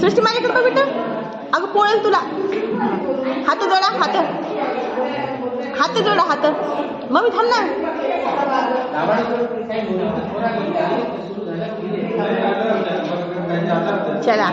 सृष्टी माझ्याकडे बघ बेटा. अगं पोळेल तुला. हात जोडा, हात जोडा, हात. मम्मी थांब ना. चला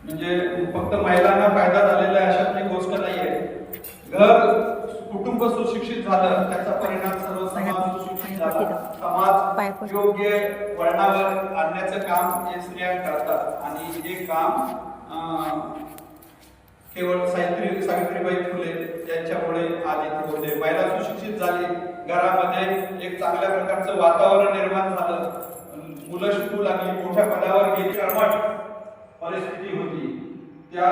म्हणजे फक्त महिलांना फायदा झालेला आहे अशातली गोष्ट नाहीये. घर कुटुंब सुशिक्षित झालं त्याचा परिणाम सर्व समाज सुशिक्षित झाला. समाज योग्य वळणावर आणण्याचं काम हे स्त्रिया करतात आणि हे काम केवळ सावित्रीबाई फुले यांच्यामुळे आज इथे होते. महिला सुशिक्षित झाली, घरामध्ये एक चांगल्या प्रकारचं वातावरण निर्माण झालं, मुलं शिकू लागली, मोठ्या पदावर गेली. कर्मठ परिस्थिती होती, त्या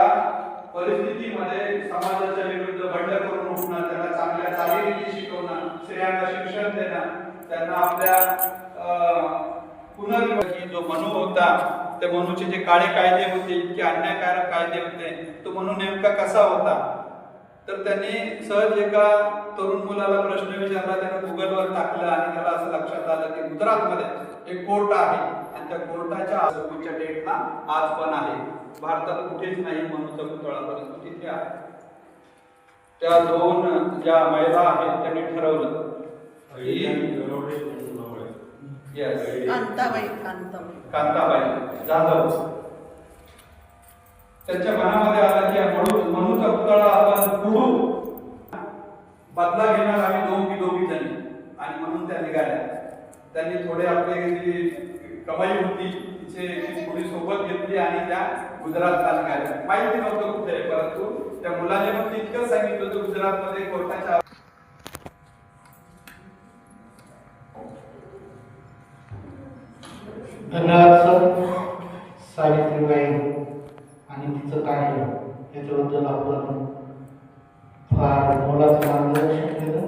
परिस्थितीमध्ये समाजाच्या विरुद्ध बंड करून उठणं, त्यांना चांगल्या चालीरीती शिकवणं, स्त्रियांना शिक्षण देणं, त्यांना आपल्या पुनर्विवाह जो मनू होता, त्या मनूचे जे काळे कायदे होते, इतके अन्यायकारक कायदे होते, तो मनू नेमका कसा होता. तर त्यांनी सहज एका तरुण मुलाला प्रश्न विचारला, त्याने गुगलवर टाकलं आणि त्याला असं लक्षात आलं की गुजरातमध्ये एक कोर्ट आहे आणि त्या कोर्टाच्या आजूबाजूच्या डेटला आज पण आहे. भारतात कुठेच नाही मनूचा पुतळा, परंतु तिथे आहे. त्या दोन ज्या महिला आहेत त्यांनी ठरवलं कांताबाई जाधव, त्यांच्या मनामध्ये आलं की मनूचा पुतळा आपण पुढू, बदला घेणार आम्ही दोघी जणी, आणि म्हणून त्या निघाल्या. त्यांनी थोडे आपले जी कमाई होती तिचे थोडी सोबत घेतली आणि त्या गुजरातला निघाल्या. माहिती नव्हतं कुठे, परंतु त्या मुलाने मग इतकं सांगितलं होतं गुजरातमध्ये कोर्टाच्या सावित्रीबाई आणि तिचं कार्य याच्याबद्दल आपण फार मोलाचं मार्गदर्शन केलं.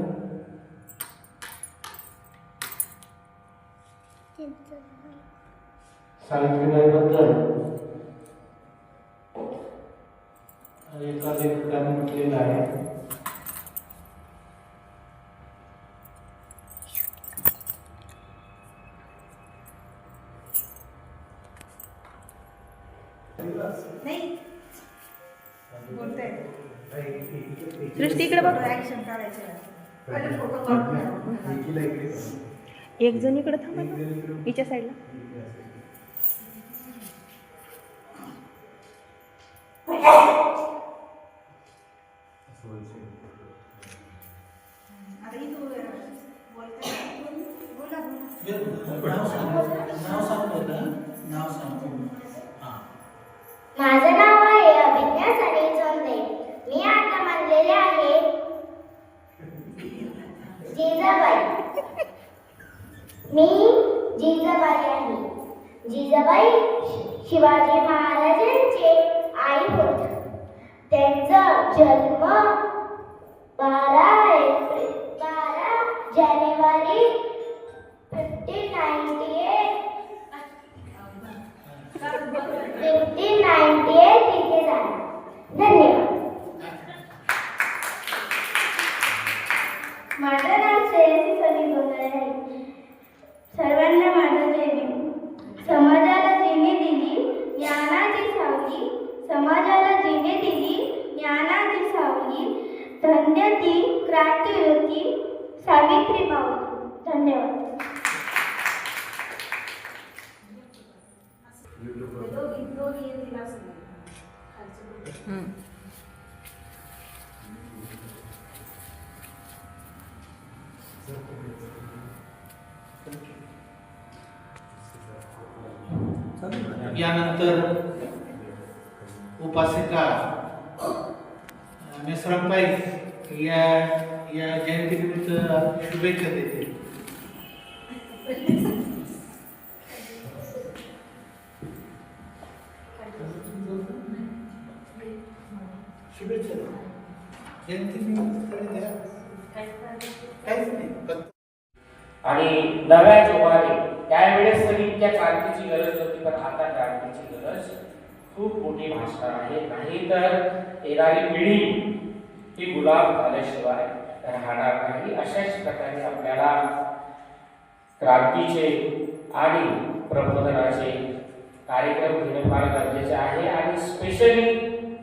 सावित्रीबाई बद्दल एका लेखकाने म्हटलेलं आहे, सृष्टी इकडे बघ. एक जण इकडे थांबा हिच्या साईडला. माझं नाव आहे अभिज्ञा सनी चोंदे. मी आता म्हणलेले आहे जिजाबाई. मी जिजाबाई आहे. जिजाबाई शिवाजी महाराजांचे आई होते. त्यांचा जन्म 12 जानेवारी 1598 इथे झाला. धन्यवाद. माझं नाव श्रेयसी सनी चोंदे आहे. सर्वांना माझं जय भीम. समाजाला जिने दिली ज्ञानाची सावली, समाजाला जिने दिली ज्ञानाची सावली, धन्य ती क्रांतियोगी सावित्रीबाई. धन्यवाद. यानंतर उपासिका मेसरामबाई या जयंतीनिमित्त शुभेच्छा देते. शुभेच्छा जयंतीनिमित्त द्या. काहीच नाही. आणि नव्या जोमाने त्यावेळेस तरी त्या क्रांतीची गरज होती, पण आता क्रांतीची गरज खूप मोठी भासणार आहे. नाही तर येणारी पिढी ही गुलाम झाल्याशिवाय राहणार नाही. अशाच प्रकारे आपल्याला क्रांतीचे आणि प्रबोधनाचे कार्यक्रम घेणं फार गरजेचे आहे. आणि स्पेशली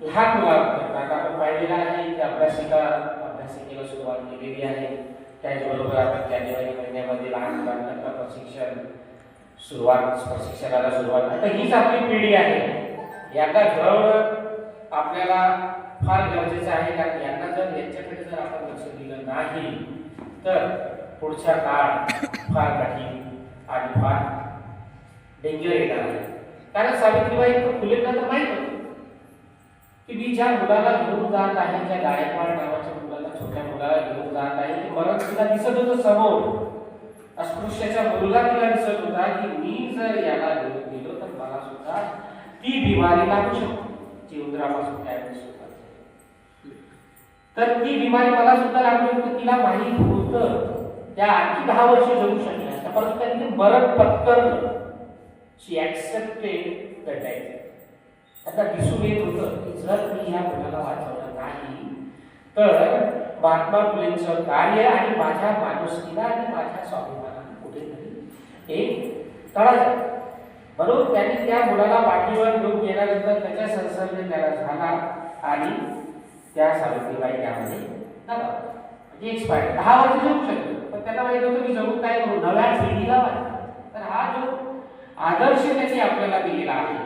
लहान मुलांकरता आपण पाहिलेलं आहे की अभ्यासिकेला सुरुवात केलेली आहे. त्याचबरोबर आपण जानेवारी महिन्यामध्ये लहान मुलांना प्रशिक्षणाला सुरुवात. आता हीच आपली पिढी आहे, याला घडवणं आपल्याला फार गरजेचं आहे. कारण यांना जर यांच्याकडे जर आपण लक्ष दिलं नाही तर पुढचा काळ फार कठीण आणि फार डेंजर येणार आहे. कारण सावित्रीबाई फुलेंना तर माहीत होतं की मी ज्या मुलाला घेऊन जात आहे, ज्या गायकवाड नावाच्या मुलाला, छोट्या मुलाला घेऊन जात आहे, ते मरण तिला दिसत होतं समोर. अस्पृश्याचा मुलगा तिला दिसत होता की मी जर याला घेऊन गेलो तर मला सुद्धा ती बिमारी लागू शकते, जी उंदरापासून त्यावेळेस होतात. तर ती बिमारी मला सुद्धा लागू शकते. तिला माहीत होतं त्या आणखी 10 वर्ष जगू शकल्या असत्या, परंतु त्यांनी मरण पत्करलं. शी ऍक्सेप्टेड द डेथ. आता दिसून येत होतं की जर मी या मुलाला वाचवलं नाही तर महात्मा फुलेंचं कार्य आणि माझ्या माणुसकीला आणि माझ्या स्वाभिमानाला कुठेतरी एक तडा जाईल. म्हणून त्यांनी त्या मुलाला पाठीवर घेऊन गेल्यानंतर त्याच्या संसर्ग त्याला झाला आणि त्या सावित्रीबाई त्यामध्ये म्हणजे एक्सपायर 10 वर्ष जगू शकतो. पण त्यांना माहित होतं की जगून काय करू, नव्या पिढीला वाटतं. तर हा जो आदर्श त्यांनी आपल्याला दिलेला आहे,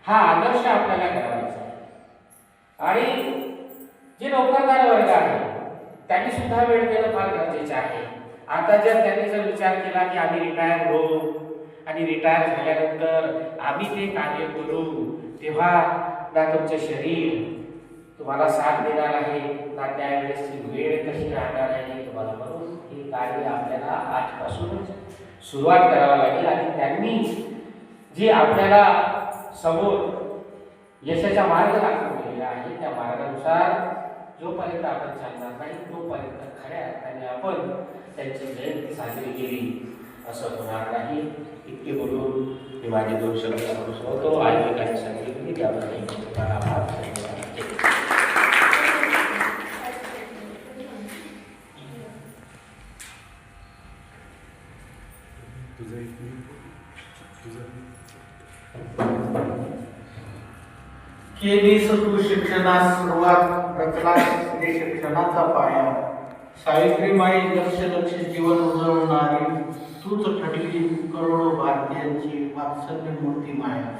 हा आदर्श आपल्याला करायचा आहे. आणि जे नोकरदार वर्ग आहे त्यांनी सुद्धा वेळ देणं फार गरजेचं आहे. आता जर त्यांनी जर विचार केला की आम्ही रिटायर होऊ आणि रिटायर झाल्यानंतर आम्ही ते कार्य करू, तेव्हा ना तुमचे शरीर तुम्हाला साथ देणार आहे, ना त्यावेळेसची वेळ कशी राहणार आहे तुम्हाला. म्हणून हे कार्य आपल्याला आजपासूनच सुरुवात करावं लागेल. आणि त्यांनी जे आपल्याला समोर यशाचा मार्ग दाखवलेला आहे त्या मार्गानुसार जोपर्यंत आपण चालणार नाही तोपर्यंत खऱ्या अर्थाने आपण त्यांची जयंती साजरी केली असं होणार नाही. इतके बोलून मी माझे 2 शब्द संपवतो. आयोजकांनी सांगितले त्याबद्दल तुम्हाला आभार. केली सतू शिक्षणास सुरुवात, रचला स्त्री शिक्षणाचा पाया. सावित्रीबाई लक्ष जीवन उजळणारी, तूच ठटली करोडो भारतीयांची वात्सल्य मूर्ती माया.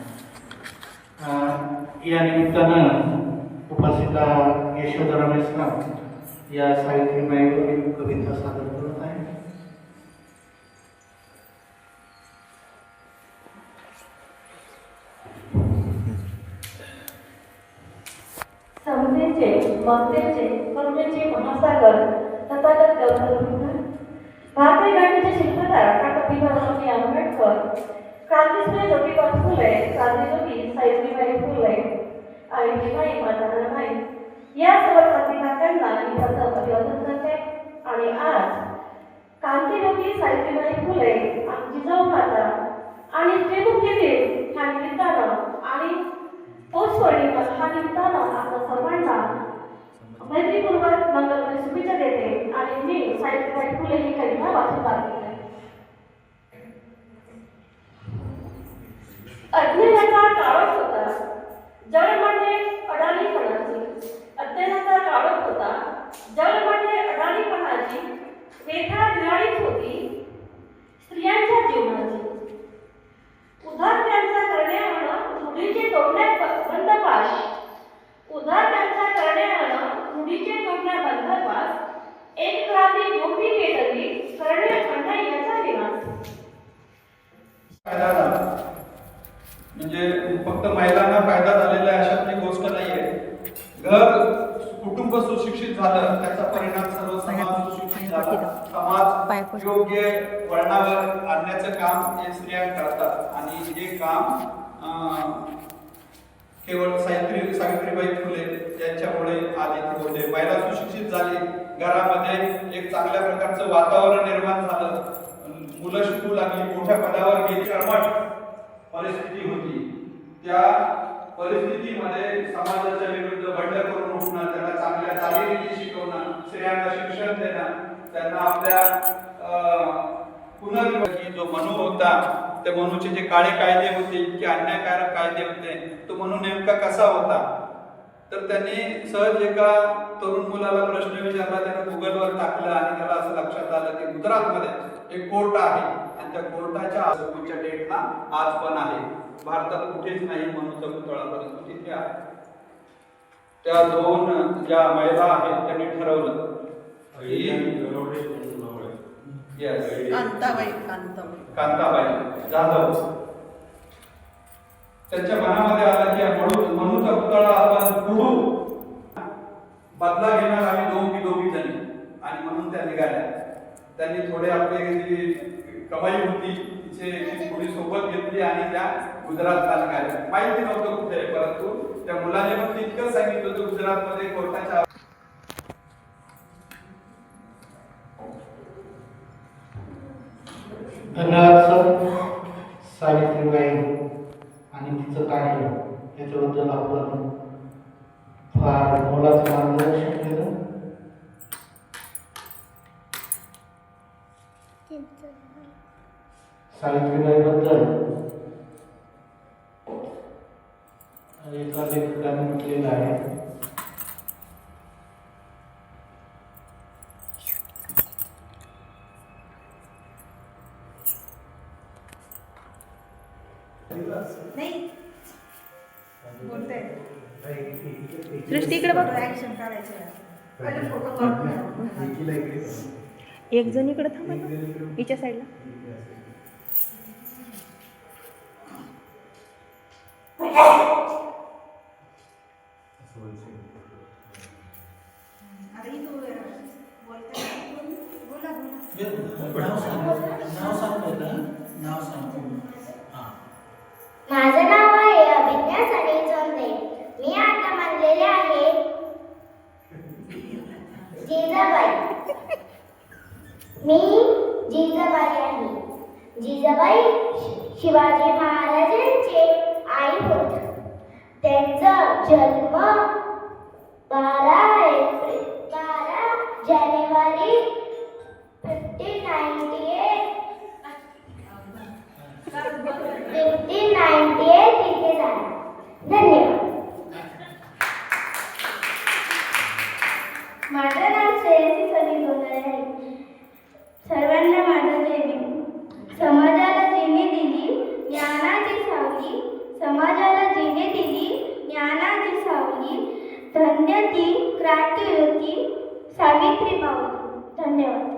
या निमित्तानं उपासिका यशोधरा मेसराम या सावित्रीबाईवर एक कविता सादर करत आहे. समतेचे, ममतेचे, करुणेचे महासागर तथागत गौतम भारतीय घटनेचे शिल्पकार डॉक्टर भीमराव आंबेडकर, क्रांतीसूर्य ज्योतिबा फुले, क्रांतिज्योती सावित्रीबाई फुले आणि भीमाई मातारामाई या सर्व क्रांतिकारकांना मी प्रथम अभिवादन करते. आणि आज क्रांतिज्योती सावित्रीबाई फुले, जिजाऊ माता आणि स्त्रीमुक्ती दिन ह्या निमित्तानं आणि पौष पौर्णिमा हा निमित्तानं आपल्या सर्वांना मैत्रीपूर्वक मंगलमय शुभेच्छा देते. आणि मी सावित्रीबाई फुले ही कविता वाचून दाखवते. अज्ञानाचा काळच होता, जळ म्हणजे अडाणीपणाची. अज्ञानाचा काळच होता, जळ म्हणजे अडाणीपणाची. वेठा दिवाळीच होती स्त्रियांच्या जीवनाची. उधार त्यांचा करण्यानं रूढीचे तोडण्यात बंदपाश. उधार त्यांचा करण्यानं रूढीचे तोडण्यात बंदपास. एक क्रांती जोपी पेटली योग्य वळणावर आणण्याचं काम हे स्त्रिया करतात आणि हे काम केवळ सावित्रीबाई फुले यांच्यामुळे आज इथे होते. महिला सुशिक्षित झाली, घरामध्ये एक चांगल्या प्रकारचं वातावरण निर्माण झालं, मुलं शिकू लागली, मोठ्या पदावर गेली. कर्मठ परिस्थिती होती, त्या परिस्थितीमध्ये समाजाच्या विरुद्ध बंड करून उठणं, त्यांना चांगल्या चालीरीती शिकवणं, स्त्रियांना शिक्षण देणं, त्यांना आपल्या पुनर्विवाह जो मनू होता, त्या मनूचे जे काळे कायदे होते, इतके अन्यायकारक कायदे होते, तो मनू नेमका कसा होता. तर त्यांनी सहज एका तरुण मुलाला प्रश्न विचारला, त्याने गुगलवर टाकलं आणि त्याला असं लक्षात आलं की गुजरातमध्ये एक कोर्ट आहे आणि त्या कोर्टाच्या आजूबाजूच्या डेटला आज पण आहे. भारतात कुठेच नाही मनूचा पुतळा, परंतु तिथे आहे. त्या दोन ज्या महिला आहेत त्यांनी ठरवलं कांताबाई जाधव, त्यांच्या मनामध्ये आलं की मनूचा पुतळा आपण पुढू, बदला घेणार आम्ही दोघी जणी, आणि म्हणून त्या निघाल्या. त्यांनी थोडे आपले जी कमाई होती तिचे थोडी सोबत घेतली आणि त्या गुजरातला निघाल्या. माहिती नव्हतं कुठे, परंतु त्या मुलाने फक्त इतकं सांगितलं होतं गुजरातमध्ये कोर्टाच्या धन्यवाद सर. सावित्रीबाई आणि तिचं कार्य याच्याबद्दल आपण फार मोलाचं मार्गदर्शन केलं. सावित्रीबाई बद्दल एका लेखकाने म्हटलेलं आहे, सृष्टी इकडे बघ, एक जण इकडे थांबा ना, हिच्या साईडला. माझं नाव आहे अभिज्ञा सनी चोंदे. मी आता म्हणलेले आहे जिजाबाई. मी जिजाबाई आहे. जिजाबाई शिवाजी महाराजांचे आई होत. त्यांचा जन्म 12 जानेवारी 1598 इथे झाला. धन्यवाद. माझं नाव श्रेयसी सनी चोंदे आहे. सर्वांना माझं जय भीम. समाजाला जिने दिली ज्ञानाची सावली, समाजाला जिने दिली ज्ञानाची सावली, धन्य ती क्रांतिज्योती सावित्री माऊली. धन्यवाद.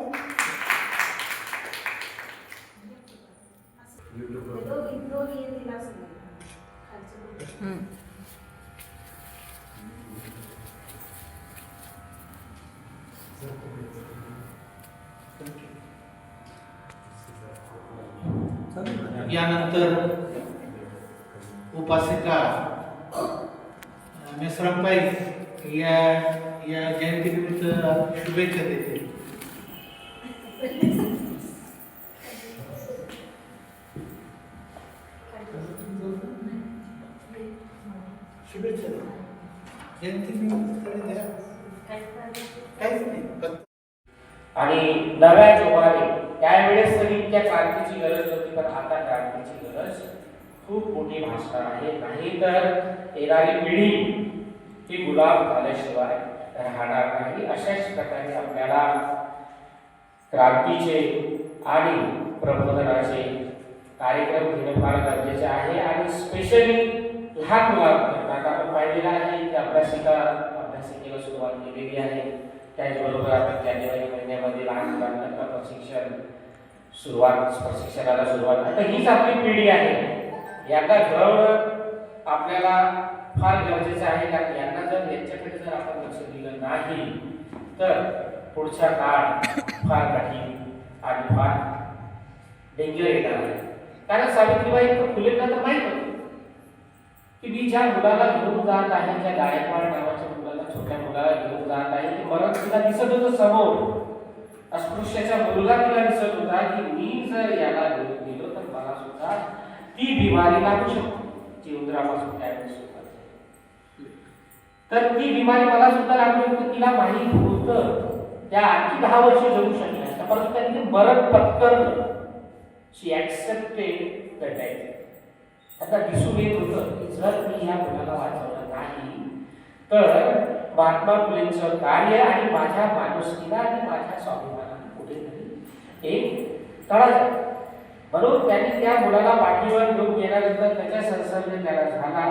यानंतर उपासिका मेश्रामबाई या जयंतीनिमित्त शुभेच्छा देते. शुभेच्छा जयंतीनिमित्त द्या. काहीच नाही. आणि नव्या जोमाने त्यावेळेस तरी त्या क्रांतीची गरज होती, पण आता क्रांतीची गरज खूप मोठी भासणार आहे. नाही तर येणारी पिढी ही गुलाम झाल्याशिवाय राहणार नाही. अशाच प्रकारे आपल्याला क्रांतीचे आणि प्रबोधनाचे कार्यक्रम घेणं फार गरजेचे आहे. आणि स्पेशली लहान मुलांना आपण पाहिलेलं आहे की अभ्यासिकेला सुरुवात केलेली आहे. त्याचबरोबर आपण जानेवारी महिन्यामध्ये लहान मुलांना प्रशिक्षणाला सुरुवात. आता हीच आपली पिढी आहे, याला घडवणं आपल्याला फार गरजेचं आहे. कारण यांना जर यांच्याकडे जर आपण लक्ष दिलं नाही तर पुढचा काळ फार कठीण आणि फार डेंजर येणार आहे. कारण सावित्रीबाई फुलेंना तर माहित होतं की मी ज्या मुलाला घेऊन जात आहे, ज्या गायकवाड नावाच्या मुलाला, छोट्या मुलाला घेऊन जात आहे, ते मरण तिला दिसत होतं समोर. अस्पृश्याचा मुलगा तिला दिसत होता की मी जर याला घेऊन गेलो तर मला सुद्धा ती बिमारी लागू शकते, जी उंदरापासून तयार सुद्धा. तर ती बिमारी मला सुद्धा लागली होती. तिला माहीत होतं त्या आणखी 10 वर्ष जगू शकल्या असत्या, परंतु त्यांनी मरण पत्करलं. शी ऍक्सेप्टेड द डेथ. आता दिसून येत होतं की जर मी या मुलाला वाचवलं नाही तर महात्मा फुलेंचं कार्य आणि माझ्या माणुसकीला आणि माझ्या स्वाभिमानाला कुठेतरी एक तडा जाईल. म्हणून त्यांनी त्या मुलाला पाठीवर घेऊन गेल्यानंतर त्याच्या संसर्ग त्याला झाला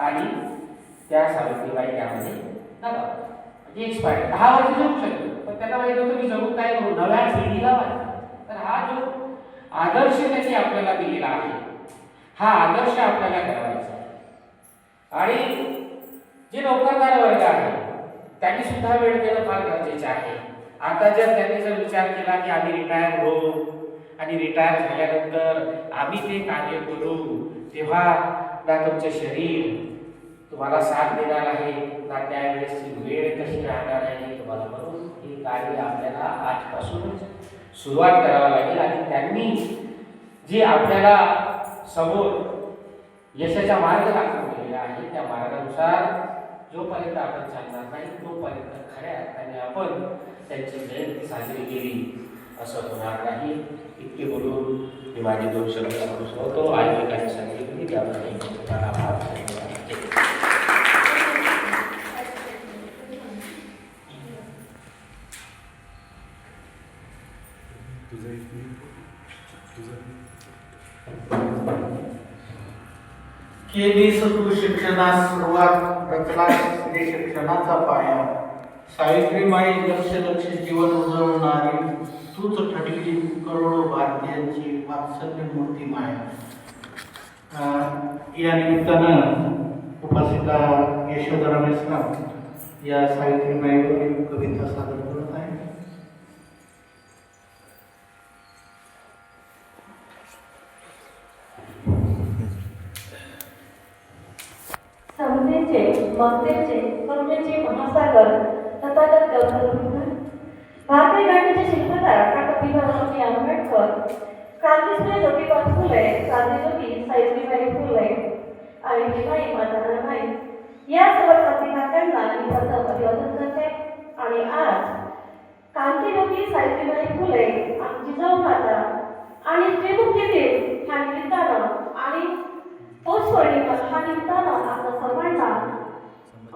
आणि त्या सावित्रीबाई त्यामध्ये म्हणजे एक्सपायर 10 वर्ष जगू शकतो. पण त्यांना माहित होतं मी जगून काय करू, नव्या पिढीला वाटतं. तर हा जो आदर्श त्यांनी आपल्याला दिलेला आहे, हा आदर्श आपल्याला करायचा आहे. आणि जे नोकरदार वर्ग आहे त्यांनी सुद्धा वेळ देणं फार गरजेचं आहे. आता जर त्यांनी जर विचार केला की आम्ही रिटायर होऊ आणि रिटायर झाल्यानंतर आम्ही ते कार्य करू, तेव्हा ना तुमचं शरीर तुम्हाला साथ देणार आहे, ना त्यावेळेसची वेळ कशी राहणार आहे तुम्हाला. म्हणून हे कार्य आपल्याला आजपासूनच सुरुवात करावं लागेल. आणि त्यांनी जे आपल्याला समोर यशाचा मार्ग दाखवून दिलेला आहे त्या मार्गानुसार जोपर्यंत आपण चालणार नाही तोपर्यंत खऱ्या अर्थाने आपण त्यांची जयंती साजरी केली असं होणार नाही. इतके बोलून मी माझे 2 शब्द संपवतो. आयोजकांनी सांगितले त्याबद्दल तुम्हाला आभार. केली तू शिक्षणास सुरुवात, रचला स्त्री शिक्षणाचा पाया. सावित्रीमाई लक्ष लक्ष जीवन उजळणारी, तूच ठटली करोडो भारतीयांची वात्सल्य मूर्ती माया. या निमित्तानं उपस्थिता यशोदा रमेश या सावित्रीमाईवर कविता सादर करत आहे. समतेचे, ममतेचे, करुणेचे महासागर तथागत गौतम भारतीय घटनेचे शिल्पकार डॉक्टर भीमराव आंबेडकर, क्रांतिसूर्य ज्योतिबा फुले, क्रांतिज्योती सावित्रीबाई फुले आणि भीमाई मातारामाई या सर्व क्रांतिकारकांना मी प्रथम अभिवादन करते. आणि आज क्रांतिज्योती सावित्रीबाई फुले आणि जिजाऊ माता आणि स्त्रीमुक्ती दिन ह्या निमित्तानं आणि पौषपौर्णिमा हा निमित्तानं आपल्या सर्वांना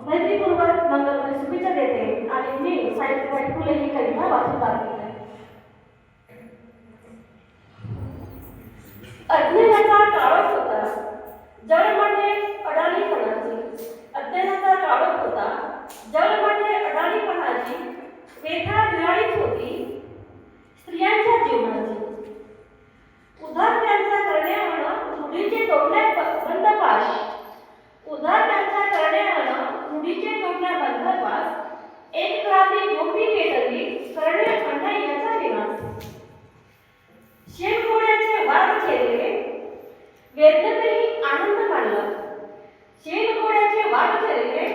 मैत्रीपूर्वक मंगलमय शुभेच्छा देते. आणि मी सावित्रीबाई फुले ही कविता वाचून दाखवते. अज्ञानाचा काळच होता, जळ म्हणजे अडाणीपणाची. अज्ञानाचा काळच होता, जळ म्हणजे अडाणीपणाची. वेथा दिवाळीच होती स्त्रियांच्या जीवनाची. उधार त्यांचा करण्यावरून रूढीचे तोडण्यात बंदपाश. उधार त्यांचा करण्यावरून रूढीचे तोडण्यात बंदपास. एक क्रांती जोपी पेटली करणे अन्यायाचा विनाश. शेणघोड्याचे वाद छेदले वेद्यतही आनंद मानला. शेणघोड्याचे वाद छेदले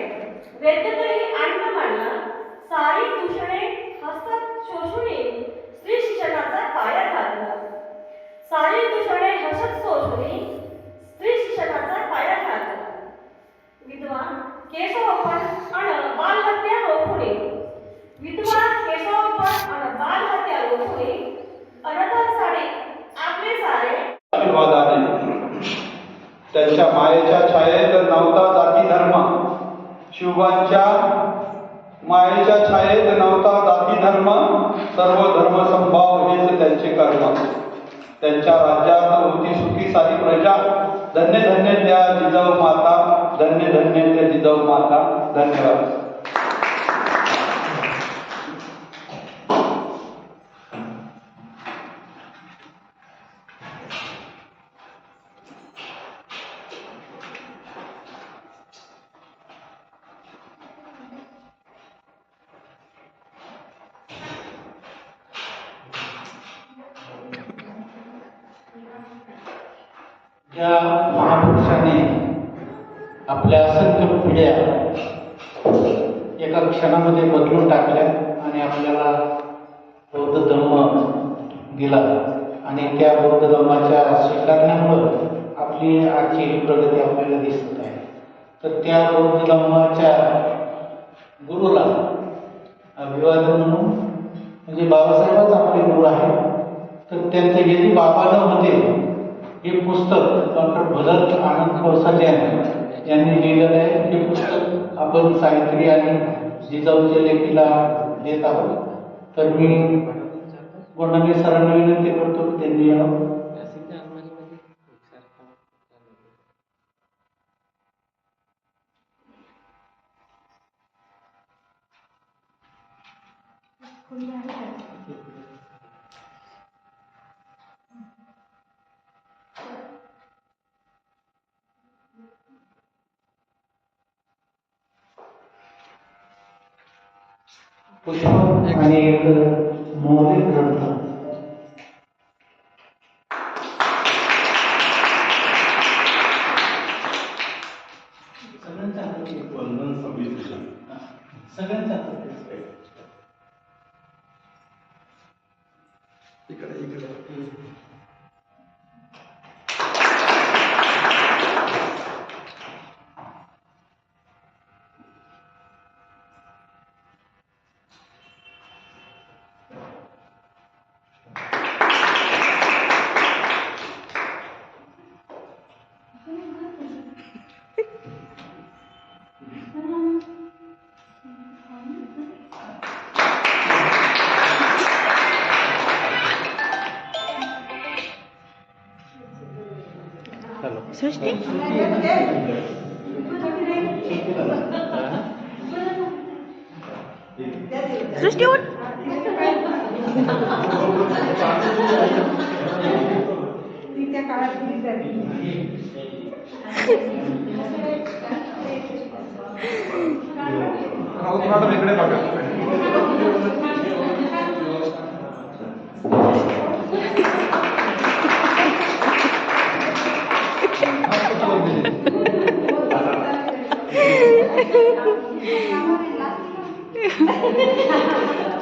वेद्यतही आनंद मानला. सारी दूषणे हसत शोषुनी स्त्री शिक्षणाचा पाया घातला. सारी दूषणे हसत शोषुनी स्त्री शिक्षणाचा पाया घातला. विद्वान केशवप्पन आणि बालहत्या रोखुनी. विद्वान केशवप्पन आणि बालहत्या रोखुनी अनाथांसाठी आपले सारे आशीर्वादाने त्यांच्या मायेच्या छायेत नव्हता जाती धर्म. शिवबांच्या मायेच्या छायेत नव्हता जाती धर्म. सर्व धर्म संभाव हेच त्यांचे कर्म. त्यांच्या राज्यात होती सुखी सारी प्रजा. धन्य धन्य त्या जिजाऊ माता, धन्य धन्य त्या जिजाऊ माता. धन्यवाद. ज्या महापुरुषाने आपल्या असंख्य पिढ्या एका क्षणामध्ये बदलून टाकल्या आणि आपल्याला बौद्ध धर्म दिला आणि त्या बौद्ध धर्माच्या स्वीकारण्यामुळं आपली आजची ही प्रगती आपल्याला दिसत आहे. तर त्या बौद्ध धर्माच्या गुरुला अभिवादन म्हणून, म्हणजे बाबासाहेबच आपले गुरु आहे. तर त्यांचे यदी बाबा न होते हे पुस्तक डॉक्टर भरत आनंद खवसाटे यांनी लिहिलेलं आहे. हे पुस्तक आपण सावित्री आणि जिजाऊच्या लेखीला देत आहोत. तर मी गोंडाने सरांना विनंती करतो की त्यांनी यावं. पुष्प आणि एक मौलिक ग्रंथ. सगळ्यांचा सृष्टी सृष्टी उठ. मॅडम इकडे बघा.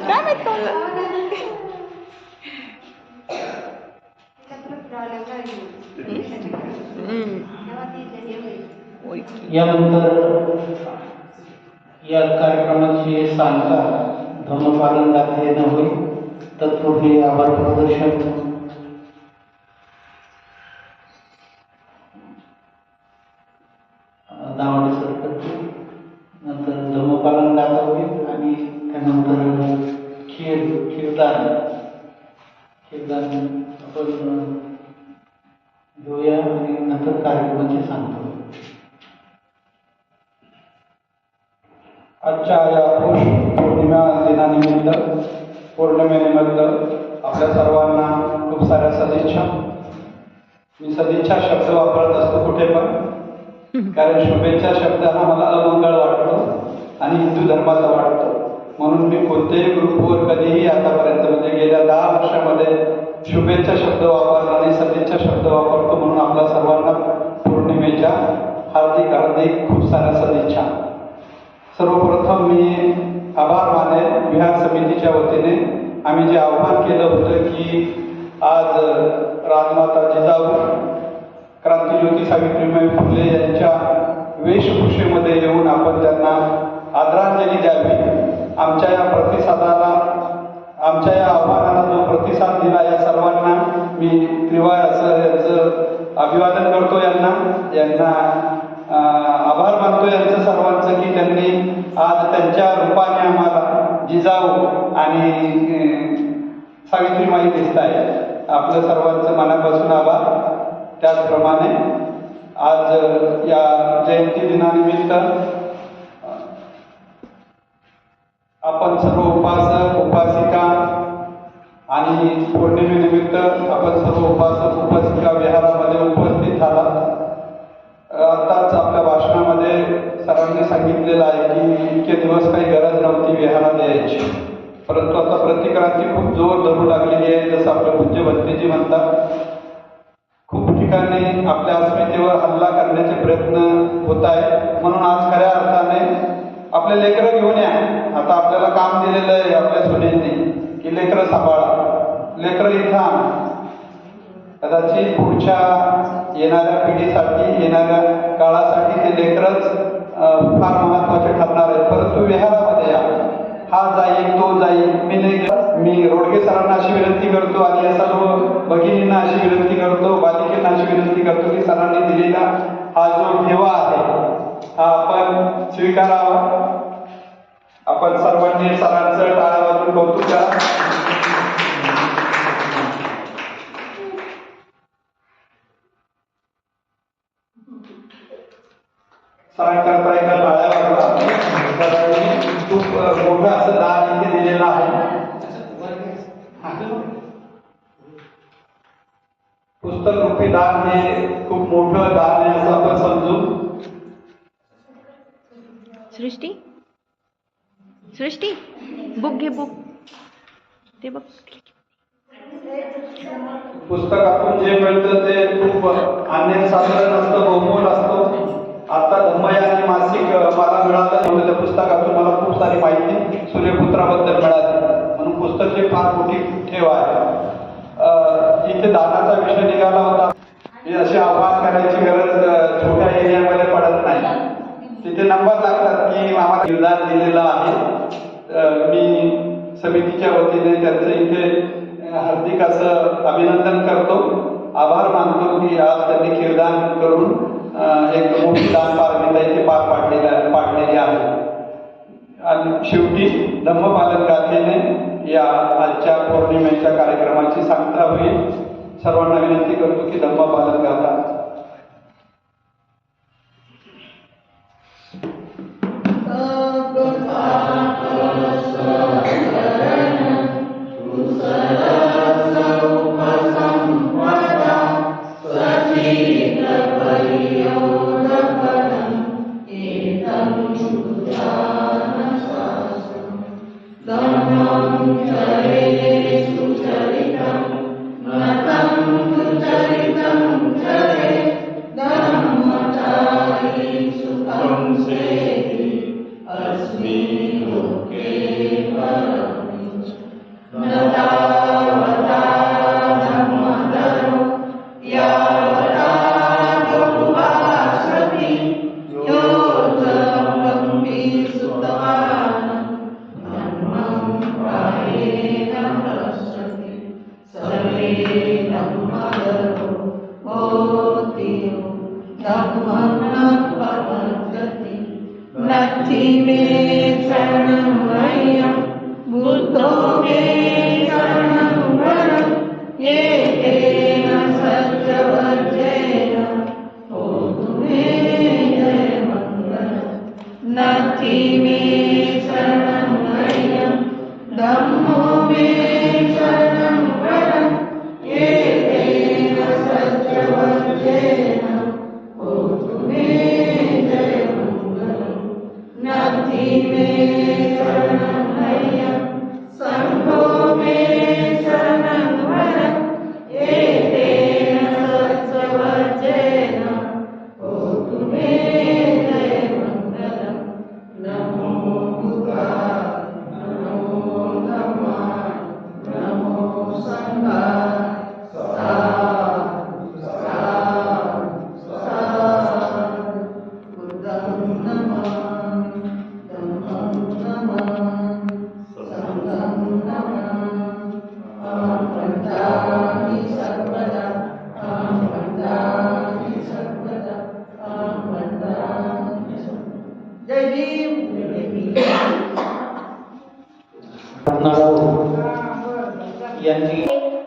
काय माहित कोणला. यानंतर या कार्यक्रमाची सांगता धर्मपालन दाखले होईल. तत्पूर्वी आभार प्रदर्शन दावणे सर करतील. नंतर धर्मपालन दाखल होईल आणि त्यानंतर खीरदान आपण घेऊया आणि नंतर कार्यक्रमाची सांगतो. आजच्या या पौष पौर्णिमा दिनानिमित्त पौर्णिमेनिमित्त आपल्या सर्वांना खूप साऱ्या सदिच्छा. मी सदिच्छा शब्द वापरत असतो कुठे पण, कारण शुभेच्छा शब्द हा मला अमंगळ वाटतो आणि हिंदू धर्माचा वाटतो. म्हणून मी कोणत्याही ग्रुपवर कधीही आतापर्यंत म्हणजे गेल्या 10 वर्षामध्ये शुभेच्छा शब्द वापरला आणि सदिच्छा शब्द वापरतो. म्हणून आपल्या सर्वांना पौर्णिमेच्या हार्दिक हार्दिक खूप साऱ्या सदिच्छा. सर्वप्रथम मी आभार मानेन विहार समितीच्या वतीने. आम्ही जे आव्हान केलं होतं की आज राजमाता जिजाऊ क्रांतिज्योती सावित्रीबाई फुले यांच्या वेशभूषेमध्ये येऊन आपण त्यांना आदरांजली द्यावी. आमच्या या प्रतिसादाला, आमच्या या आव्हानाला जो प्रतिसाद दिला या सर्वांना मी त्रिवार सर यांचं अभिवादन करतो. यांना आभार मानतो यांचं सर्वांचं की त्यांनी आज त्यांच्या रूपाने आम्हाला जिजाऊ आणि सावित्रीबाई दिसत आहे. आपलं सर्वांचं मनापासून आभार. त्याचप्रमाणे आज या जयंती दिनानिमित्त आपण सर्व उपासक उपासिका आणि पौर्णिमेनिमित्त आपण सर्व उपासक उपासिका विहारामध्ये उपस्थित झालात. आताच आपल्या भाषणामध्ये सरांनी सांगितलेलं आहे की इतके दिवस काही गरज नव्हती विहारात यायची, परंतु आता प्रतिक्रांती खूप जोर धरू लागलेली आहे. जसं आपले पूज्य भंतेजी म्हणतात, खूप ठिकाणी आपल्या अस्मितेवर हल्ला करण्याचे प्रयत्न होत आहेत. म्हणून आज खऱ्या अर्थाने आपले लेकरं घेऊन या. आता आपल्याला काम दिलेलं आहे आपल्या सुनेंनी की लेकरं सांभाळा, लेकरं इथं आणा. कदाचित पुढच्या येणाऱ्या पिढीसाठी, येणाऱ्या काळासाठी ते लेकरच फार महत्त्वाचे ठरणार आहेत. परंतु विहारामध्ये या, हा जाईल तो जाईल, मी रोडगे सरांना अशी विनंती करतो आणि या सर्व भगिनींना अशी विनंती करतो, बालिकेंना अशी विनंती करतो की सरांनी दिलेला हा जो ठेवा आहे हा आपण स्वीकारावा. आपण सर्वांनी सरांचं टाळ्या वाजवून कौतुक करा. सरांकरता एका टाळ्या वाजवा. सरांनी खूप मोठं असं दान इथे दिलेलं आहे. पुस्तक रूपी दान हे खूप मोठं दान आहे असं आपण समजू. सृष्टी बुक घे, बुक ते बघ. पुस्तकातून जे मिळतं ते खूप अन्यसाधारण असतं, बहुमोल असतं. आता धम्मयानी मासिक मला मिळालं होतं, त्या पुस्तकातून मला खूप सारी माहिती सूर्यपुत्राबद्दल मिळाली. म्हणून पुस्तक हे फार मोठी ठेव आहे. इथे दानाचा विषय निघाला होता. हे असे आव्हान करायची गरज छोट्या एरियामध्ये पडत नाही. तिथे नंबर लागतात की आम्हाला योगदान दिलेलं आहे. मी समितीच्या वतीने त्यांचं इथे हार्दिक असं अभिनंदन करतो, आभार मानतो की आज त्यांनी किरदान करून एक मोठी दान पारमिता इथे पार पाडलेली आहे. आणि शेवटी धम्मपालन गाथेने या आजच्या पौर्णिमेच्या कार्यक्रमाची सांगता होईल. सर्वांना विनंती करतो की धम्मपालन गाथा.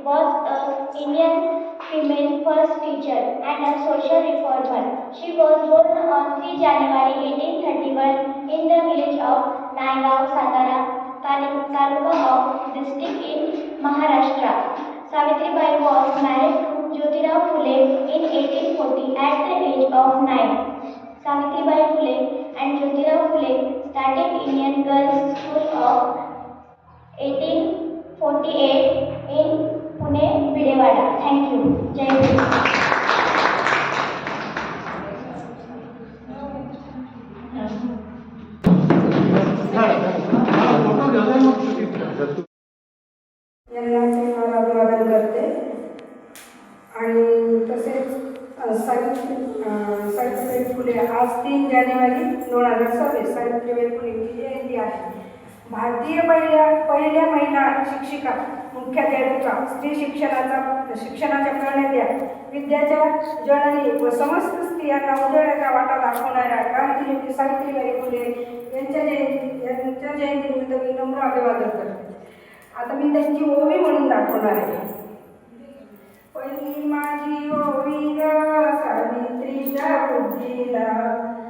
was an Indian female first teacher and a social reformer. She was born on 3 January 1831 in the village of Naigaon, Satara, Taluka of district in Maharashtra. Savitribai was married to Jyotirao Phule in 1840 at the age of 9. Savitribai Phule and Jyotirao Phule started Indian Girls School of 1848 in Pune, Videwada. Thank you. Jai Hind. Savitribai Phule आज 3 जानेवारी 2026 सावित्रीबाई फुलेंची जयंती आहे. भारतीय पहिल्या महिला शिक्षिका, मुख्याध्यापिका, स्त्री शिक्षणाच्या प्रणेत्या, विद्याच्या जननी व समस्त स्त्रियांना उजळण्याचा वाटा दाखवणाऱ्या क्रांतिज्योती सावित्रीबाई फुले यांच्या जयंतीनिमित्त मी नम्र अभिवादन करते. आता मी त्यांची ओवी म्हणून दाखवणार आहे. पहिली माझी ओवी ग सावित्रीच्या बुद्धीला,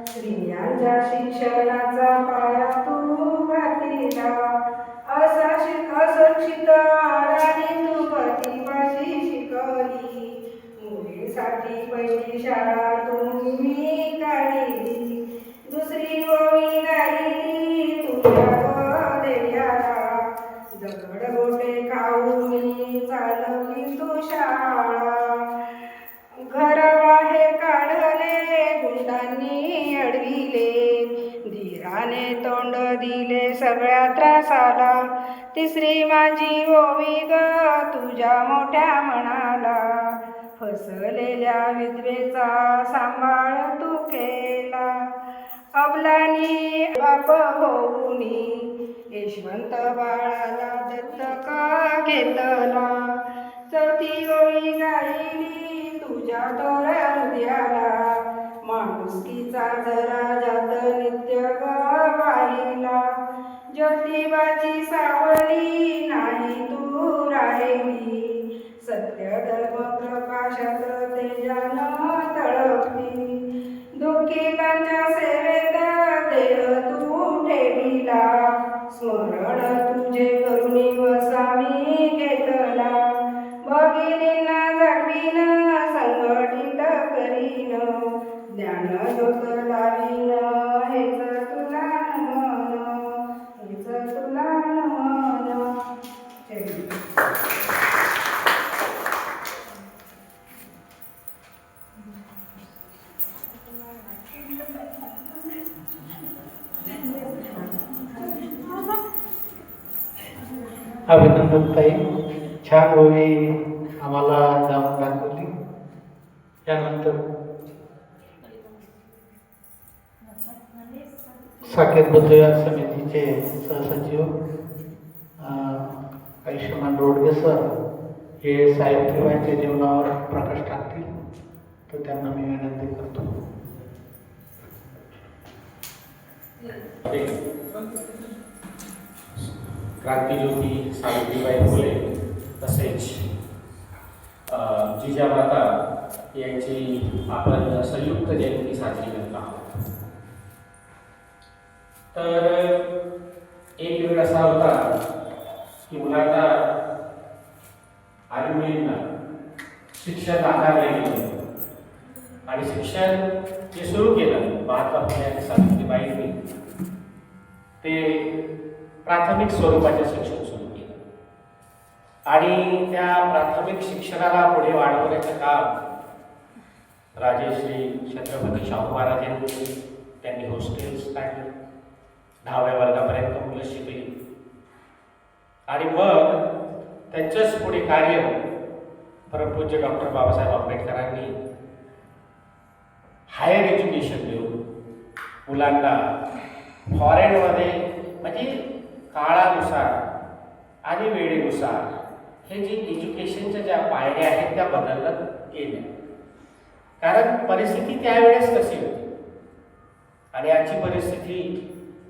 स्त्रियांच्या शिक्षणाचा पाया तू घातलीला, असुरक्षित अडाणी तू प्रतिभाशी शिकवली, मुलीसाठी पहिली शाळा तुम्ही काढली, दुसरी ओवी गायली तुझ्या देशाला, दगड गोटे खाऊन चालवली तू शाळा, घराबाहेर काढले गुंडांनी अडविले, धीराने तोंड दिले सगळ्या त्रासाला, तिसरी माझी ओवी ग तुझ्या मोठ्या मनाला, फसलेल्या विधवेचा सांभाळ तू केला, अबलानी बाप होऊनी यशवंत बाळाला दत्तक घेतला, चौथी ओवी गायली तुझ्या थोर हृदयाला, माणुसकीचा दराजात नित्य वाहिला, ज्योतिबाची सावली नाही तू राहिली, सत्य धर्म प्रकाशात तेजानं तळपली, दुःखितांच्या सेवेत देह तू ठेविला, स्मरण तुझे करुणी वसामी घेतला, भगिनींना जागवीन संघटित करीन, ज्ञान ज्योत लावीन हेच तुला नमन, हेच तुला नमन. अभिनंदन ताई, छान ओवी आम्हाला जाऊन दाखवली. त्यानंतर साकेत बुद्धविहार समितीचे सहसचिव आयुष्यमान रोडगे सर हे सावित्रीबाईंच्या जीवनावर प्रकाश टाकतील, तर त्यांना मी विनंती करतो. क्रांतिज्योती सावित्रीबाई फुले तसेच जिजामाता यांची आपण संयुक्त जयंती साजरी करत आहोत. तर एक वेळ असा होता की मुलांना आणि मुलींना शिक्षण नाकारले गेले आणि शिक्षण जे सुरू केलं महात्मा फुले आणि सावित्रीबाईंनी ते प्राथमिक स्वरूपाचे शिक्षण सुरू केलं आणि त्या प्राथमिक शिक्षणाला पुढे वाढवण्याचं काम राजेश्री छत्रपती शाहू महाराजांनी त्यांनी हॉस्टेल्स काढले, 10व्या वर्गापर्यंत मुलं शिकली आणि मग त्यांचंच पुढे कार्य परमपूज्य डॉक्टर बाबासाहेब आंबेडकरांनी हायर एज्युकेशन देऊन मुलांना फॉरेनमध्ये म्हणजे काळानुसार आणि वेळेनुसार हे जी एज्युकेशनच्या ज्या पायऱ्या आहेत त्या बदलत गेल्या, कारण परिस्थिती त्यावेळेस कशी होती आणि आजची परिस्थिती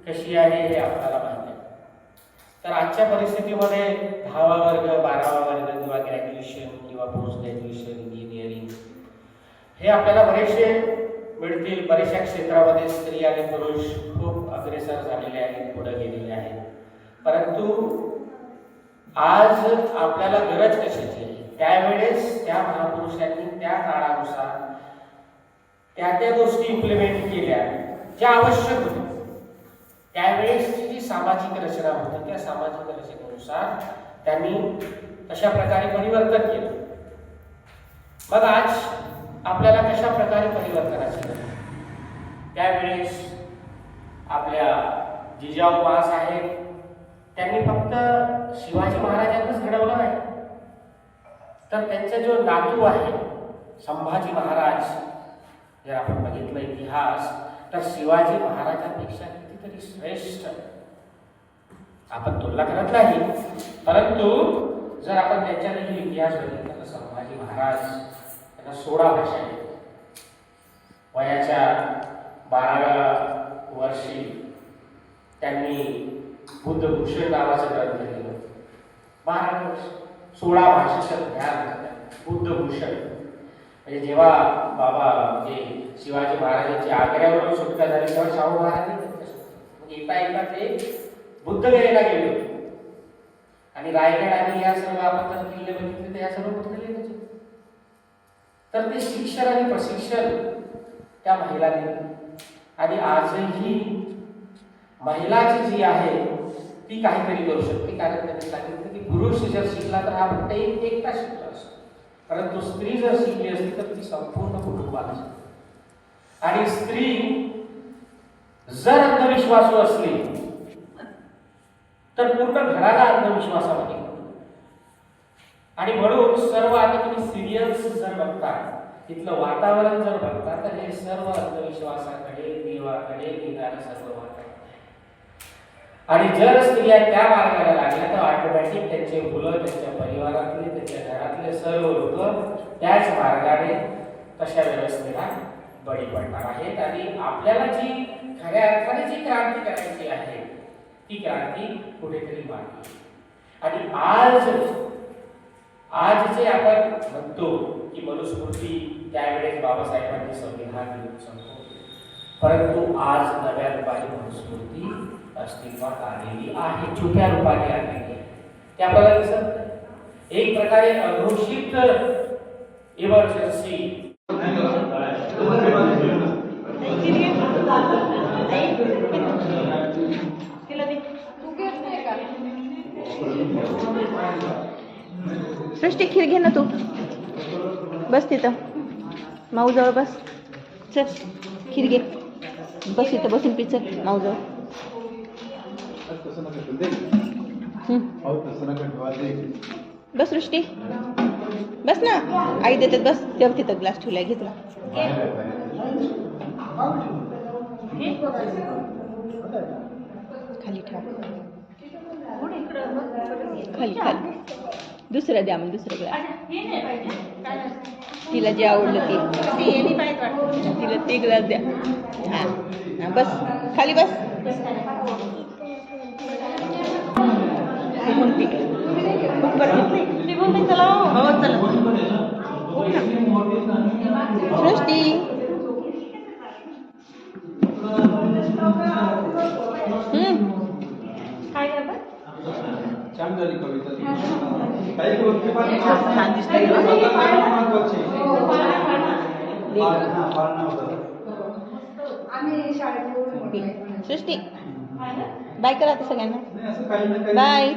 कशी आहे हे आपल्याला माहिती आहे. तर आजच्या परिस्थितीमध्ये 10वा वर्ग 12वा वर्ग किंवा ग्रॅज्युएशन किंवा पोस्ट ग्रॅज्युएशन इंजिनिअरिंग हे आपल्याला बरेचसे मिळतील. बऱ्याचशा क्षेत्रामध्ये स्त्री आणि पुरुष खूप अग्रेसर झालेले आहेत, पुढे गेलेले आहेत. परंतु आज आपल्याला गरज कशाची आहे, त्यावेळेस त्या महापुरुषांनी त्या काळानुसार त्या गोष्टी इम्प्लिमेंट केल्या ज्या आवश्यक होत्या. त्यावेळेसची जी सामाजिक रचना होती त्या सामाजिक रचनेनुसार त्यांनी तशा प्रकारे परिवर्तन केलं. मग आज आपल्याला कशा प्रकारे परिवर्तनाची गरज? त्यावेळेस आपल्या जिजाऊ बाळासाहेब त्यांनी फक्त शिवाजी महाराजांनाच घडवलं नाही, तर त्यांचा जो नातू आहे संभाजी महाराज जर आपण बघितलं इतिहास तर शिवाजी महाराजांपेक्षा कितीतरी श्रेष्ठ आपण तुलना करत नाही, परंतु जर आपण त्यांच्या देखील इतिहास बघितला तर संभाजी महाराज त्यांना 16 भाषा आहेत. वयाच्या 12व्या वर्षी त्यांनी बुद्धभूषण नावाचं ग्रंथ लिहिलं. 12 वर्ष 16 भाषेचं ज्ञान बुद्धभूषण. म्हणजे जेव्हा बाबा म्हणजे शिवाजी महाराजांची आग्र्यावरून सुटका झाली तेव्हा शाहू महाराजांनी येता येता ते बुद्धगयेला गेले होते. आणि रायगड आणि या सर्व आपण जर किल्ले बघितले तर या सर्व बुद्धगयेचे. तर ते शिक्षण आणि प्रशिक्षण त्या महिलांनी. आणि आजही महिलाची जी आहे ती काहीतरी करू शकते, कारण त्यांनी सांगितलं की पुरुष जर शिकला तर हा फक्त एकटा शिकला असतो, परंतु स्त्री जर शिकली असती तर ती संपूर्ण कुटुंबाला. आणि स्त्री जर अंधविश्वासू असली तर पूर्ण घराला अंधविश्वासामध्ये. आणि म्हणून सर्व आता तुम्ही सिरियल्स जर बघता, तिथलं वातावरण जर बघता तर हे सर्व अंधविश्वासाकडे, देवाकडे निघालं सर्व वातावरण. आणि जर स्त्रिया त्या मार्गाला लागल्या तर ऑटोमॅटिक त्यांचे मुलं, त्यांच्या परिवारातले, त्यांच्या घरातले सर्व लोक त्याच मार्गाने तशा व्यवस्थेला बळी पडणार आहेत. आणि आपल्याला जी खऱ्या अर्थाने जी क्रांती करायची आहे ती क्रांती कुठेतरी मांडली. आणि आज जे आपण म्हणतो की मनुस्मृती त्यावेळेस बाबासाहेबांनी संविधान लिहून संपवले, परंतु आज नव्या रूपाने मनुस्मृती अस्तित्वात आलेली आहे, छुप्या रूपाने आलेली आहे. ते आपल्याला दिसत नाही. एक प्रकारे अघोषित इमर्जन्सी. सृष्टी खीर घे ना तू. बस तिथं माऊजवळ बस. चल खीर घे. बस इथं बसून पी. चल माऊजवळ. बस सृष्टी बस ना. आई देतात बस. तेव्हा तिथं ग्लास ठेवलाय. घेतला खाली ठेवा. खाली खाली. दुसरं द्या. मग दुसरं ग्लास. तिला जे आवडलं ते तिला ते ग्लास द्या. हां बस खाली बस. सृष्टी काय करतात? छान झाली कविता. छान दिसतंय. सृष्टी बाय करा आता सगळ्यांना. बाय.